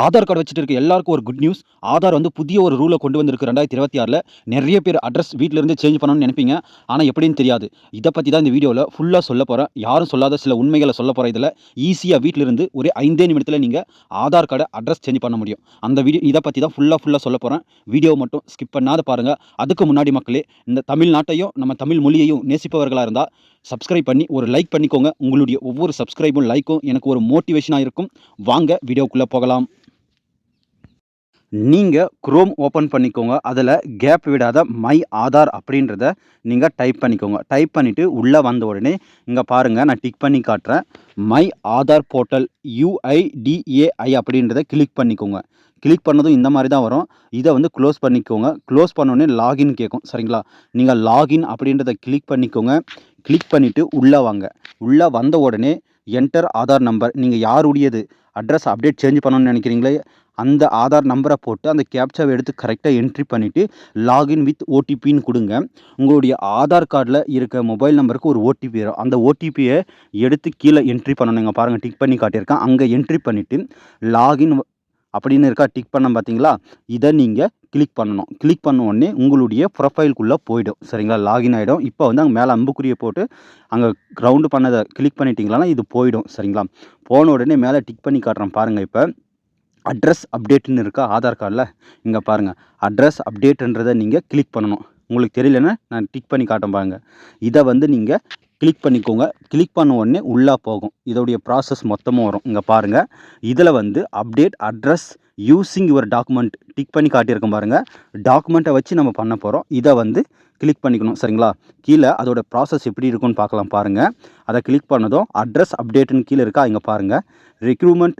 Aadhaar card வச்சுட்டு இருக்க எல்லாருக்கும் ஒரு குட் நியூஸ். ஆதார் வந்து புதிய ஒரு ரூலை கொண்டு வந்திருக்கு 2026ல. நிறைய பேர் அட்ரஸ் வீட்ல இருந்து சேஞ்ச் பண்ணணும்னு நினைப்பீங்க. ஆனா எப்படின்னு தெரியாது. இத பத்தி தான் இந்த வீடியோல ஃபுல்லா சொல்லப் போறேன். யாரும் சொல்லாத சில உண்மைகள சொல்லப் போறேன் இதுல. ஈஸியா வீட்ல இருந்து ஒரு 5 நிமிடத்துல நீங்க ஆதார் கார்ட அட்ரஸ் சேஞ்ச் பண்ண முடியும். அந்த வீடியோ இத பத்தி தான் ஃபுல்லா சொல்லப் போறேன். வீடியோவ மட்டும் ஸ்கிப் பண்ணாத பாருங்க. அதுக்கு முன்னாடி மக்களே, இந்த தமிழ்நாட்டையும் நம்ம தமிழ் மொழியையும் நேசிப்பவர்களா இருந்தா சப்ஸ்கிரைப் பண்ணி ஒரு லைக் பண்ணிக்கோங்க. உங்களுடைய ஒவ்வொரு சப்ஸ்கிரைபும் லைக்கும் எனக்கு ஒரு மோட்டிவேஷனா இருக்கும். வாங்க வீடியோக்குள்ள போகலாம். நீங்க குரோம் ஓப்பன் பண்ணிக்கோங்க. அதில கேப் விடாத மை ஆதார் அப்படின்றத நீங்க டைப் பண்ணிக்கோங்க. டைப் பண்ணிட்டு உள்ள வந்த உடனே இங்க பாருங்க, நான் டிக் பண்ணி காட்டுறேன். மை ஆதார் போர்ட்டல் UIDAI அப்படின்றத கிளிக் பண்ணிக்கோங்க. கிளிக் பண்ணதும் இந்த மாரி தான் வரும். இத வந்து க்ளோஸ் பண்ணிக்கோங்க. க்ளோஸ் பண்ணோனே லாகின் கேட்கும். சரிங்களா? நீங்க லாகின் அப்படின்றத கிளிக் பண்ணிக்கோங்க. கிளிக் பண்ணிட்டு உள்ள வாங்க. உள்ள வந்த உடனே என்டர் ஆதார் நம்பர். நீங்க யாருடையது அட்ரஸ் அப்டேட் சேஞ்ச் பண்ணணும்னு நினைக்கிறீங்களோ அந்த ஆதார் நம்பர போட்டு அந்த கேப்சாவ எடுத்து கரெக்ட்டா என்ட்ரி பண்ணிட்டு, லாகின் வித் ஓடிபின்னு குடுங்க. உங்களுடைய ஆதார் கார்டுல இருக்க மொபைல் நம்பருக்கு ஒரு ஓடிபி வரும். அந்த ஓடிபிய எடுத்து கீழ என்ட்ரி பண்ணணும். இங்க பாருங்க, டிக் பண்ணி காட்டியிருக்கேன். அங்க என்ட்ரி பண்ணிட்டு, லாகின் அப்படின்னு இருக்கா, டிக் பண்ணோம் பார்த்தீங்களா? இத நீங்க கிளிக் பண்ணணும். கிளிக் பண்ண உடனே உங்களுடைய ப்ரொஃபைல்குள்ள போயிடும். சரிங்களா? லாகின் ஆயிடும். இப்போ வந்து அங்க மேல அம்புக்குறிய போட்டு அங்க ரவுண்டு பண்ணத கிளிக் பண்ணிட்டீங்களானா இது போயிடும். சரிங்களா? போன உடனே மேல டிக் பண்ணி காட்டுறேன் பாருங்க இப்ப. அட்ரஸ் அப்டேட்ன்னு இருக்கா ஆதார் கார்டில், இங்கே பாருங்கள். அட்ரஸ் அப்டேட்ன்றதை நீங்கள் கிளிக் பண்ணணும். உங்களுக்கு தெரியலன்னா நான் டிக் பண்ணி காட்டேன் பாருங்கள். இதை வந்து நீங்கள் கிளிக் பண்ணிக்கோங்க. கிளிக் பண்ண உடனே உள்ளே போகும். இதோடைய ப்ராசஸ் மொத்தமாக வரும். இங்கே பாருங்கள். இதில் வந்து update address using your document tick பண்ணி காட்டியிருக்கோம் பாருங்கள். டாக்குமெண்ட்டை வச்சு நம்ம பண்ண போகிறோம். இதை வந்து கிளிக் பண்ணிக்கணும். சரிங்களா? கீழே அதோட ப்ராசஸ் எப்படி இருக்குன்னு பார்க்கலாம் பாருங்கள். அதை கிளிக் பண்ணதும் அட்ரஸ் அப்டேட்டுன்னு கீழே இருக்கா, இங்கே பாருங்கள். Recruitment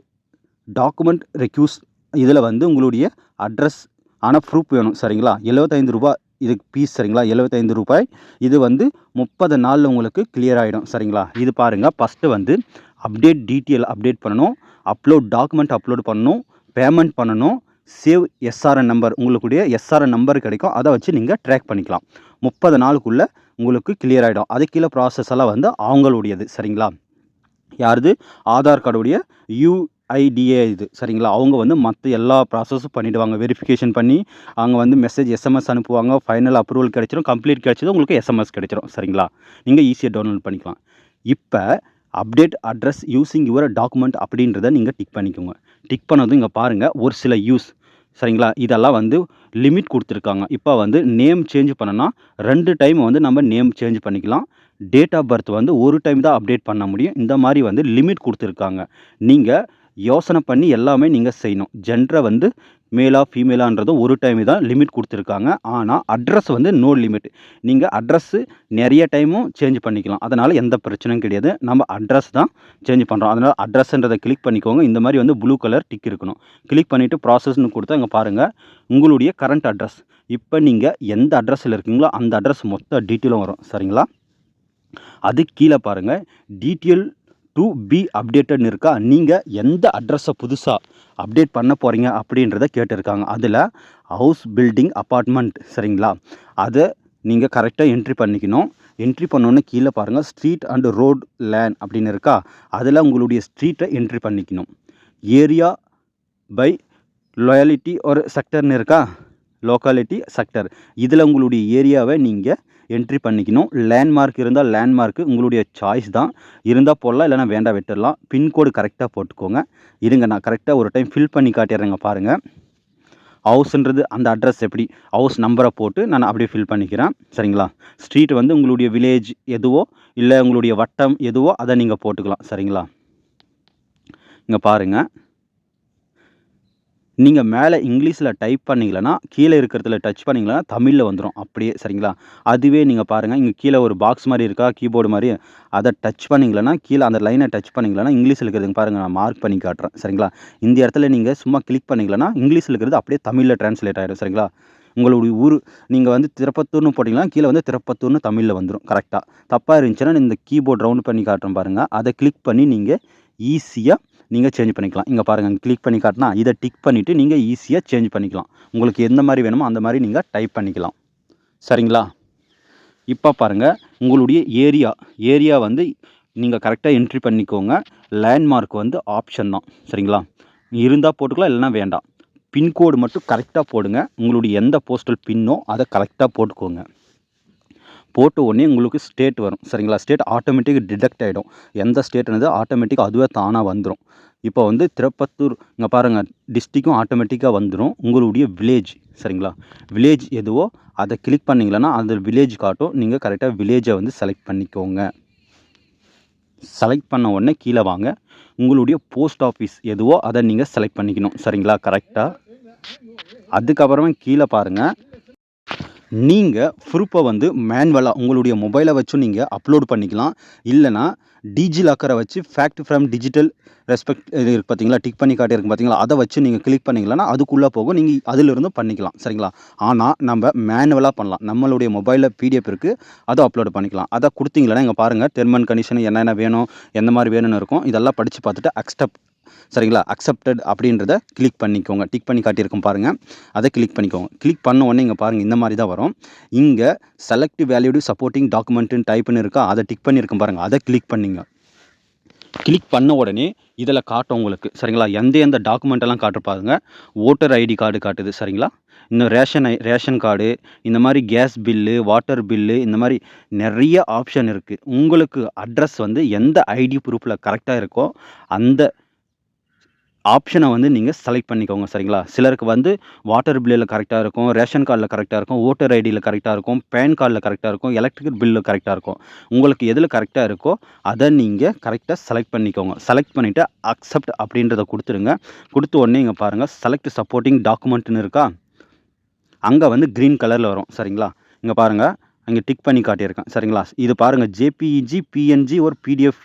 document requires. இதில் வந்து உங்களுடைய அட்ரஸ் ஆன ப்ரூஃப் வேணும். சரிங்களா? ரூ. 75 இதுக்கு ஃபீஸ். சரிங்களா? ரூ. 75. இது வந்து 30 நாளில் உங்களுக்கு கிளியர் ஆகிடும். சரிங்களா? இது பாருங்கள். ஃபஸ்ட்டு வந்து அப்டேட் டீட்டெயில் அப்டேட் பண்ணணும். அப்லோட் டாக்குமெண்ட் அப்லோட் பண்ணணும். பேமெண்ட் பண்ணணும். சேவ் எஸ்ஆர்என் நம்பர், உங்களுடைய எஸ்ஆர்என் நம்பர் கிடைக்கும். அதை வச்சு நீங்கள் ட்ராக் பண்ணிக்கலாம். 30 நாளுக்குள்ளே உங்களுக்கு கிளியர் ஆகிடும். அது கீழே ப்ராசஸ் எல்லாம் வந்து அவங்களுடையது. சரிங்களா? யாருது? ஆதார் கார்டுடைய UIDA இது. சரிங்களா? அவங்க வந்து மற்ற எல்லா ப்ராசஸும் பண்ணிவிடுவாங்க. வெரிஃபிகேஷன் பண்ணி அவங்க வந்து மெசேஜ் SMS அனுப்புவாங்க. ஃபைனல் அப்ரூவல் கிடைச்சிடும். கம்ப்ளீட் கிடைச்சதும் உங்களுக்கு SMS கிடைச்சிடும். சரிங்களா? நீங்கள் ஈஸியாக டவுன்லோட் பண்ணிக்கலாம். இப்போ update address using your document அப்படின்றத நீங்கள் டிக் பண்ணிக்கோங்க. டிக் பண்ணதும் இங்கே பாருங்கள் ஒரு சில யூஸ். சரிங்களா? இதெல்லாம் வந்து லிமிட் கொடுத்துருக்காங்க. இப்போ வந்து நேம் சேஞ்ச் பண்ணனா 2 டைம் வந்து நம்ம நேம் சேஞ்ச் பண்ணிக்கலாம். டேட் ஆஃப் பர்த் வந்து ஒரு டைம் தான் அப்டேட் பண்ண முடியும். இந்த மாதிரி வந்து லிமிட் கொடுத்துருக்காங்க. நீங்கள் யோசனை பண்ணி எல்லாமே நீங்கள் செய்யணும். ஜெண்டரை வந்து மேலா ஃபீமேலான்றது ஒரு டைம் தான் லிமிட் கொடுத்துருக்காங்க. ஆனால் அட்ரஸ் வந்து நோ லிமிட். நீங்கள் அட்ரஸ்ஸு நிறைய டைமும் சேஞ்ச் பண்ணிக்கலாம். அதனால் எந்த பிரச்சனையும் கிடையாது. நம்ம அட்ரஸ் தான் சேஞ்ச் பண்ணுறோம். அதனால் அட்ரஸ்ன்றதை கிளிக் பண்ணிக்கோங்க. இந்த மாதிரி வந்து ப்ளூ கலர் டிக் இருக்கணும். கிளிக் பண்ணிவிட்டு ப்ராசஸ்ன்னு கொடுத்தா இங்கே பாருங்கள் உங்களுடைய கரண்ட் அட்ரஸ். இப்போ நீங்கள் எந்த அட்ரஸில் இருக்கீங்களோ அந்த அட்ரஸ் மொத்த டீட்டெயிலும் வரும். சரிங்களா? அது கீழே பாருங்கள் டீட்டெயில் டு பி அப்டேட்டட்னு இருக்கா. நீங்கள் எந்த அட்ரஸை புதுசாக அப்டேட் பண்ண போகிறீங்க அப்படின்றத கேட்டிருக்காங்க. அதில் ஹவுஸ் பில்டிங் அப்பார்ட்மெண்ட். சரிங்களா? அதை நீங்கள் கரெக்டாக என்ட்ரி பண்ணிக்கணும். என்ட்ரி பண்ணோன்னே கீழே பாருங்கள் ஸ்ட்ரீட் அண்ட் ரோட் லேண்ட் அப்படின்னு இருக்கா. அதில் உங்களுடைய ஸ்ட்ரீட்டை என்ட்ரி பண்ணிக்கணும். ஏரியா பை லொயாலிட்டி ஒரு செக்டர்னு இருக்கா, லோக்காலிட்டி செக்டர். இதில் உங்களுடைய ஏரியாவை நீங்கள் என்ட்ரி பண்ணிக்கணும். லேண்ட்மார்க் இருந்தால் லேண்ட்மார்க்கு உங்களுடைய சாய்ஸ் தான். இருந்தால் போடலாம், இல்லைனா வேண்டாம் விட்டுடலாம். பின்கோடு கரெக்டாக போட்டுக்கோங்க. இருங்க நான் கரெக்டாக ஒரு டைம் ஃபில் பண்ணி காட்டிடுறேங்க பாருங்கள். ஹவுஸ்ன்றது அந்த அட்ரஸ் எப்படி ஹவுஸ் நம்பரை போட்டு நான் அப்படியே ஃபில் பண்ணிக்கிறேன். சரிங்களா? ஸ்ட்ரீட் வந்து உங்களுடைய வில்லேஜ் எதுவோ இல்லை உங்களுடைய வட்டம் எதுவோ அதை நீங்கள் போட்டுக்கலாம். சரிங்களா? இங்கே பாருங்கள். நீங்கள் மேலே இங்கிலீஷில் டைப் பண்ணிங்களன்னா கீழே இருக்கிறதுல டச் பண்ணிங்களன்னா தமிழில் வந்துடும் அப்படியே. சரிங்களா? அதுவே நீங்கள் பாருங்கள் இங்கே கீழே ஒரு பாக்ஸ் மாதிரி இருக்கா, கீபோர்டு மாதிரி. அதை டச் பண்ணிங்களன்னா கீழே அந்த லைனை டச் பண்ணிங்களன்னா இங்கிலீஷில் இருக்கிறதுங்க பாருங்கள், நான் மார்க் பண்ணி காட்டுறேன். சரிங்களா? இந்த இடத்துல நீங்கள் சும்மா கிளிக் பண்ணிங்களன்னா இங்கிலீஷில் இருக்கிறது அப்படியே தமிழில் ட்ரான்ஸ்லேட் ஆகிடும். சரிங்களா? உங்களுடைய ஊர் நீங்கள் வந்து திருப்பத்தூர்னு போட்டிங்கன்னா கீழே வந்து திருப்பத்தூர்னு தமிழில் வந்துடும். கரெக்டாக. தப்பாக இருந்துச்சுன்னா இந்த கீபோர்ட் ரவுண்ட் பண்ணி காட்டுறேன் பாருங்கள். அதை கிளிக் பண்ணி நீங்கள் ஈஸியாக நீங்கள் சேஞ்ச் பண்ணிக்கலாம். இங்கே பாருங்கள் கிளிக் பண்ணி காட்டினா இதை டிக் பண்ணிவிட்டு நீங்கள் ஈஸியாக சேஞ்ச் பண்ணிக்கலாம். உங்களுக்கு எந்த மாதிரி வேணுமோ அந்த மாதிரி நீங்கள் டைப் பண்ணிக்கலாம். சரிங்களா? இப்போ பாருங்கள் உங்களுடைய ஏரியா வந்து நீங்கள் கரெக்டாக என்ட்ரி பண்ணிக்கோங்க. லேண்ட்மார்க் வந்து ஆப்ஷன் தான். சரிங்களா? இருந்தால் போட்டுக்கலாம், இல்லைனா வேண்டாம். பின்கோடு மட்டும் கரெக்டாக போடுங்க. உங்களுடைய எந்த போஸ்டல் பின்னோ அதை கரெக்டாக போட்டுக்கோங்க. போட்ட உடனே உங்களுக்கு ஸ்டேட் வரும் சரிங்களா. ஸ்டேட் ஆட்டோமேட்டிக் டிடெக்ட் ஆகிடும். எந்த ஸ்டேட்னது ஆட்டோமேட்டிக்காக அதுவே தானாக வந்துடும். இப்போ வந்து திருப்பத்தூர் இங்கே பாருங்கள், டிஸ்ட்ரிக்கும் ஆட்டோமேட்டிக்காக வந்துடும். உங்களுடைய வில்லேஜ் சரிங்களா, வில்லேஜ் எதுவோ அதை கிளிக் பண்ணிங்களன்னா அந்த வில்லேஜ் காட்டும். நீங்கள் கரெக்டாக வில்லேஜை வந்து செலக்ட் பண்ணிக்கோங்க. செலக்ட் பண்ண உடனே கீழே வாங்க. உங்களுடைய போஸ்ட் ஆஃபீஸ் எதுவோ அதை நீங்கள் செலக்ட் பண்ணிக்கணும் சரிங்களா கரெக்டாக. அதுக்கப்புறமா கீழே பாருங்கள், நீங்கள் ப்ரூஃபை வந்து மேனுவலாக உங்களுடைய மொபைலை வச்சும் நீங்கள் அப்லோட் பண்ணிக்கலாம். இல்லைனா டிஜிலாக்கரை வச்சு ஃபேக்ட் ஃப்ரம் டிஜிட்டல் ரெஸ்பெக்ட் இது இருக்குது பார்த்தீங்களா, டிக் பண்ணி காட்டியிருக்கு பார்த்தீங்களா, அதை வச்சு நீங்கள் கிளிக் பண்ணிங்களன்னா அதுக்குள்ளே போகும். நீங்கள் அதிலிருந்தும் பண்ணிக்கலாம் சரிங்களா. ஆனால் நம்ம மேனுவலாக பண்ணலாம். நம்மளுடைய மொபைலில் பிடிஎஃப் இருக்குது, அதை அப்லோட் பண்ணிக்கலாம். அதை கொடுத்தீங்களன்னா இங்கே பாருங்கள், டெர்ம் அண்ட் கண்டிஷன் என்னென்ன வேணும், எந்த மாதிரி வேணும்னு இருக்கும். இதெல்லாம் படித்து பார்த்துட்டு அக்செப்ட் சரிங்களா, அக்செப்டட் அப்படின்றத கிளிக் பண்ணிக்கோங்க. டிக் பண்ணி காட்டியிருக்கும் பாருங்கள், அதை கிளிக் பண்ணிக்கோங்க. கிளிக் பண்ண உடனே இங்கே பாருங்கள், இந்த மாதிரி தான் வரும். இங்கே செலக்ட் வேல்யூடு சப்போர்ட்டிங் டாக்குமெண்ட்டுன்னு டைப்புன்னு இருக்கா, அதை டிக் பண்ணியிருக்கும் பாருங்கள், அதை கிளிக் பண்ணிங்க. கிளிக் பண்ண உடனே இதில் காட்டும் உங்களுக்கு சரிங்களா. எந்த டாக்குமெண்ட்டெல்லாம் காட்டுப்பாருங்க. ஓட்டர் ஐடி கார்டு காட்டுது சரிங்களா. இன்னும் ரேஷன் கார்டு, இந்த மாதிரி கேஸ் பில்லு, வாட்டர் பில்லு, இந்த மாதிரி நிறைய ஆப்ஷன் இருக்குது. உங்களுக்கு அட்ரஸ் வந்து எந்த ஐடி ப்ரூஃபில் கரெக்டாக இருக்கோ அந்த ஆப்ஷனை வந்து நீங்கள் செலக்ட் பண்ணிக்கோங்க சரிங்களா. சிலருக்கு வந்து வாட்டர் பில்லில் கரெக்டாக இருக்கும், ரேஷன் கார்டில் கரெக்டாக இருக்கும், ஓட்டர் ஐடியில் கரெக்டாக இருக்கும், பேன் கார்டில் கரெக்டாக இருக்கும், எலக்ட்ரிக்கல் பில்லில் கரெக்டாக இருக்கும். உங்களுக்கு எதில் கரெக்டாக இருக்கோ அதை நீங்கள் கரெக்டாக செலக்ட் பண்ணிக்கோங்க. செலக்ட் பண்ணிவிட்டு அக்செப்ட் அப்படின்றத கொடுத்துருங்க. கொடுத்த உடனே இங்கே பாருங்கள், செலக்ட் சப்போர்ட்டிங் டாக்குமெண்ட்னு இருக்கா, அங்கே வந்து க்ரீன் கலரில் வரும் சரிங்களா. இங்கே பாருங்கள், அங்கே டிக் பண்ணி காட்டியிருக்கேன் சரிங்களா. இது பாருங்கள், ஜேபிஇஜி, பிஎன்ஜி ஒரு பிடிஎஃப்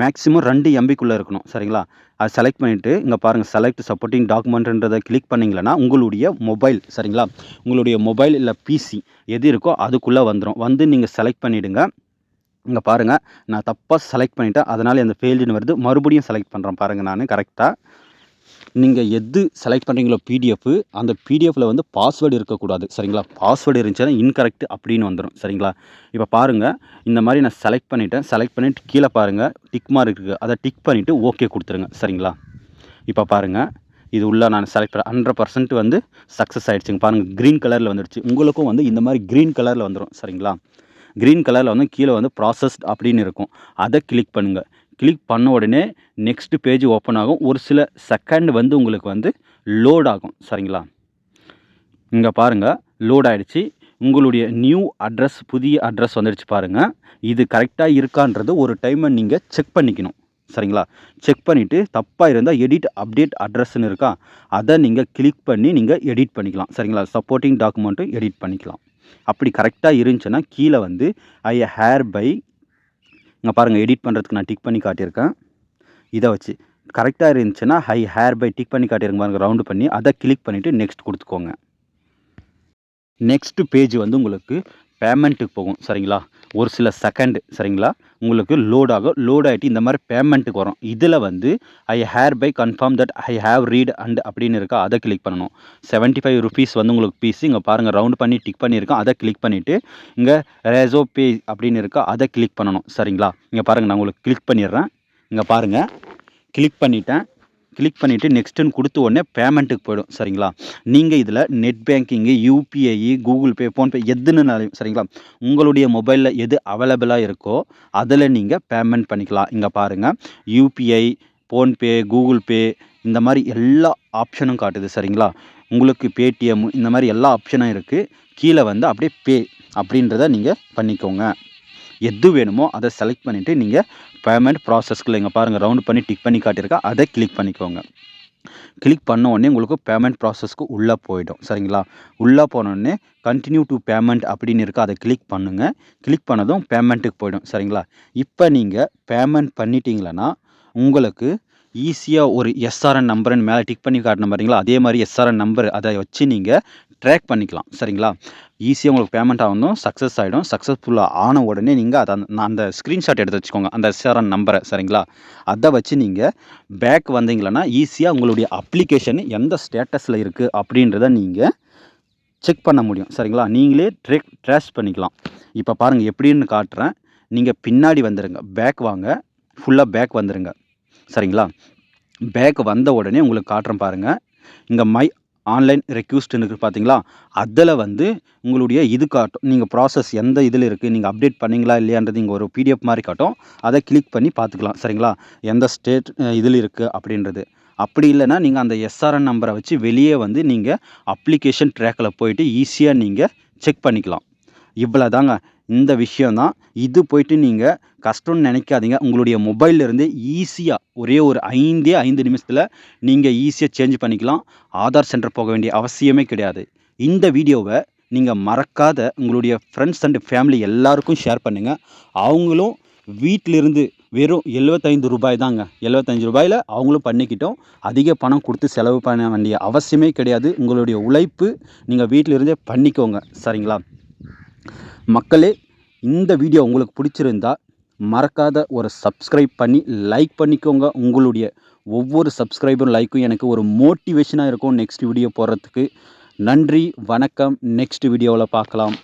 மேக்ஸிமம் 2 MBக்குள்ளே இருக்கணும் சரிங்களா. அதை செலக்ட் பண்ணிவிட்டு இங்கே பாருங்கள், செலக்ட் சப்போர்ட்டிங் டாக்குமெண்ட்ன்றதை கிளிக் பண்ணிங்களன்னா உங்களுடைய மொபைல் சரிங்களா, உங்களுடைய மொபைல் இல்லை பிசி எது இருக்கோ அதுக்குள்ளே வந்துடும். வந்து நீங்கள் செலக்ட் பண்ணிவிடுங்க. இங்கே பாருங்கள், நான் தப்பாக செலக்ட் பண்ணிவிட்டேன், அதனால் இந்த ஃபெயில்டுன்னு வருது. மறுபடியும் செலக்ட் பண்ணுறேன் பாருங்கள். நான் கரெக்டாக நீங்கள் எது செலக்ட் பண்ணுறீங்களோ பிடிஎஃப், அந்த பிடிஎஃப்பில் வந்து பாஸ்வேர்டு இருக்கக்கூடாது சரிங்களா. பாஸ்வேர்டு இருந்துச்சுன்னா இன்கரெக்ட் அப்படின்னு வந்துடும் சரிங்களா. இப்போ பாருங்கள், இந்த மாதிரி நான் செலக்ட் பண்ணிவிட்டேன். செலக்ட் பண்ணிவிட்டு கீழே பாருங்கள் டிக் மார்க் இருக்குது, அதை டிக் பண்ணிவிட்டு ஓகே கொடுத்துருங்க சரிங்களா. இப்போ பாருங்கள், இது உள்ள நான் செலக்ட் பண்ண 100% வந்து சக்ஸஸ் ஆகிடுச்சுங்க. பாருங்கள், க்ரீன் கலரில் வந்துடுச்சு. உங்களுக்கும் வந்து இந்த மாதிரி க்ரீன் கலரில் வந்துடும் சரிங்களா. க்ரீன் கலரில் வந்து கீழே வந்து ப்ராசஸ்ட் அப்படின்னு இருக்கும், அதை கிளிக் பண்ணுங்கள். கிளிக் பண்ண உடனே நெக்ஸ்ட் பேஜ் ஓப்பன் ஆகும். ஒரு சில செகண்ட் வந்து உங்களுக்கு வந்து லோட் ஆகும் சரிங்களா. இங்கே பாருங்கள், லோட் ஆகிடுச்சு. உங்களுடைய நியூ அட்ரஸ், புதிய அட்ரஸ் வந்துடுச்சு பாருங்கள். இது கரெக்டாக இருக்கான்றது ஒரு டைமை நீங்கள் செக் பண்ணிக்கணும் சரிங்களா. செக் பண்ணிவிட்டு தப்பாக இருந்தால் எடிட் அப்டேட் அட்ரஸ்ன்னு இருக்கா, அதை நீங்கள் கிளிக் பண்ணி நீங்கள் எடிட் பண்ணிக்கலாம் சரிங்களா. சப்போர்ட்டிங் டாக்குமெண்ட்டும் எடிட் பண்ணிக்கலாம். அப்படி கரெக்டாக இருந்துச்சுன்னா கீழே வந்து ஐ ஹேர் பை, இங்கே பாருங்கள், எடிட் பண்ணுறதுக்கு நான் டிக் பண்ணி காட்டியிருக்கேன். இதை வச்சு கரெக்டாக இருந்துச்சுன்னா ஐ ஹேர் பை டிக் பண்ணி காட்டியிருக்கேன் பாருங்கள், ரவுண்டு பண்ணி அதை கிளிக் பண்ணிவிட்டு நெக்ஸ்ட் கொடுத்துக்கோங்க. நெக்ஸ்ட்டு பேஜ் வந்து உங்களுக்கு பேமெண்ட்டுக்கு போகும் சரிங்களா. ஒரு சில செகண்டு சரிங்களா உங்களுக்கு லோட் ஆகும். லோட் ஆகிட்டு இந்த மாதிரி பேமெண்ட்டுக்கு வரும். இதில் வந்து I hereby confirm that I have read and அப்படின்னு இருக்கா, அதை கிளிக் பண்ணணும். 75 rupees வந்து உங்களுக்கு பீஸ். இங்கே பாருங்கள், ரவுண்ட் பண்ணி டிக் பண்ணியிருக்கேன், அதை கிளிக் பண்ணிவிட்டு இங்கே ரேசோ பே அப்படின்னு இருக்கா, அதை கிளிக் பண்ணணும் சரிங்களா. இங்கே பாருங்கள், நான் உங்களுக்கு கிளிக் பண்ணிடுறேன். இங்கே பாருங்கள், கிளிக் பண்ணிவிட்டேன். கிளிக் பண்ணிவிட்டு நெக்ஸ்ட்டுன்னு கொடுத்த உடனே பேமெண்ட்டுக்கு போய்டும் சரிங்களா. நீங்கள் இதில் net banking, UPI, Google Pay, PhonePe எதுனாலும் சரிங்களா, உங்களுடைய மொபைலில் எது அவைலபிளாக இருக்கோ அதில் நீங்கள் பேமெண்ட் பண்ணிக்கலாம். இங்கே பாருங்கள், யூபிஐ, ஃபோன்பே, கூகுள் பே, இந்த மாதிரி எல்லா ஆப்ஷனும் காட்டுது சரிங்களா. உங்களுக்கு பேடிஎம், இந்த மாதிரி எல்லா ஆப்ஷனும் இருக்குது. கீழே வந்து அப்படியே பே அப்படின்றத நீங்கள் பண்ணிக்கோங்க. எது வேணுமோ அதை செலக்ட் பண்ணிவிட்டு நீங்கள் பேமெண்ட் ப்ராசஸ்க்குள்ள இங்கே பாருங்கள், ரவுண்ட் பண்ணி டிக் பண்ணி காட்டியிருக்கா, அதை கிளிக் பண்ணிக்கோங்க. கிளிக் பண்ண உடனே உங்களுக்கு பேமெண்ட் ப்ராசஸ்க்கு உள்ளே போய்டும் சரிங்களா. உள்ளே போனோடனே கண்டினியூ டு பேமெண்ட் அப்படின்னு இருக்கா, அதை கிளிக் பண்ணுங்கள். கிளிக் பண்ணதும் பேமெண்ட்டுக்கு போய்டும் சரிங்களா. இப்போ நீங்கள் பேமெண்ட் பண்ணிட்டீங்களன்னா உங்களுக்கு ஈஸியாக ஒரு எஸ்ஆர்என் நம்பர்னு மேலே டிக் பண்ணி காட்டின பாருங்களா, அதே மாதிரி எஸ்ஆர்என் நம்பர் அதை வச்சு நீங்கள் ட்ராக் பண்ணிக்கலாம் சரிங்களா. ஈஸியாக உங்களுக்கு பேமெண்ட் ஆகணும், சக்ஸஸ் ஆகிடும். சக்ஸஸ்ஃபுல்லாக ஆன உடனே நீங்கள் அதை அந்த ஸ்க்ரீன்ஷாட் எடுத்து வச்சுக்கோங்க, அந்த எஸ்ஆர்என் நம்பரை சரிங்களா. அதை வச்சு நீங்கள் பேக் வந்தீங்களன்னா ஈஸியாக உங்களுடைய அப்ளிகேஷன் எந்த ஸ்டேட்டஸில் இருக்குது அப்படின்றத நீங்கள் செக் பண்ண முடியும் சரிங்களா. நீங்களே ட்ரேஸ் பண்ணிக்கலாம். இப்போ பாருங்கள் எப்படின்னு காட்டுறேன். நீங்கள் பின்னாடி வந்துடுங்க, பேக் வாங்க, ஃபுல்லாக பேக் வந்துடுங்க சரிங்களா. பேக் வந்த உடனே உங்களுக்கு காட்டுறேன் பாருங்கள். இங்கே மை ஆன்லைன் ரெக்வெஸ்ட்னு இருக்குது பார்த்தீங்களா, அதில் வந்து உங்களுடைய இது காட்டும். நீங்கள் ப்ராசஸ் எந்த இதில் இருக்குது, நீங்கள் அப்டேட் பண்ணீங்களா இல்லையான்றது இங்கே ஒரு பிடிஎஃப் மாதிரி காட்டும். அதை கிளிக் பண்ணி பார்த்துக்கலாம். சரிங்களா, எந்த ஸ்டேட் இதில் இருக்குது அப்படின்றது. அப்படி இல்லைன்னா நீங்கள் அந்த எஸ்ஆர்என் நம்பரை வச்சு வெளியே வந்து நீங்கள் அப்ளிகேஷன் ட்ராக்கில் போயிட்டு ஈஸியாக நீங்கள் செக் பண்ணிக்கலாம். இவ்வளோ தாங்க. இந்த விஷயம் தான். இது போயிட்டு நீங்கள் கஷ்டம்னு நினைக்காதீங்க. உங்களுடைய மொபைல்லேருந்து ஈஸியாக ஒரே ஒரு 5 நிமிஷத்தில் நீங்கள் ஈஸியாக சேஞ்ச் பண்ணிக்கலாம். ஆதார் சென்டர் போக வேண்டிய அவசியமே கிடையாது. இந்த வீடியோவை நீங்கள் மறக்காத உங்களுடைய ஃப்ரெண்ட்ஸ் அண்ட் ஃபேமிலி எல்லாருக்கும் ஷேர் பண்ணுங்கள். அவங்களும் வீட்டிலிருந்து வெறும் ரூ. 75 தாங்க. ரூ. 75 அவங்களும் பண்ணிக்கிட்டோம். அதிக பணம் கொடுத்து செலவு பண்ண வேண்டிய அவசியமே கிடையாது. உங்களுடைய உழைப்பு நீங்கள் வீட்டிலிருந்தே பண்ணிக்கோங்க. சரிங்களா மக்களே, இந்த வீடியோ உங்களுக்கு பிடிச்சிருந்தா மறக்காத ஒரு சப்ஸ்கிரைப் பண்ணி லைக் பண்ணிக்கோங்க. உங்களுடைய ஒவ்வொரு சப்ஸ்கிரைபரும் லைக்கும் எனக்கு ஒரு மோட்டிவேஷனாக இருக்கும் நெக்ஸ்ட் வீடியோ போடுறதுக்கு. நன்றி, வணக்கம். நெக்ஸ்ட் வீடியோவில் பார்க்கலாம்.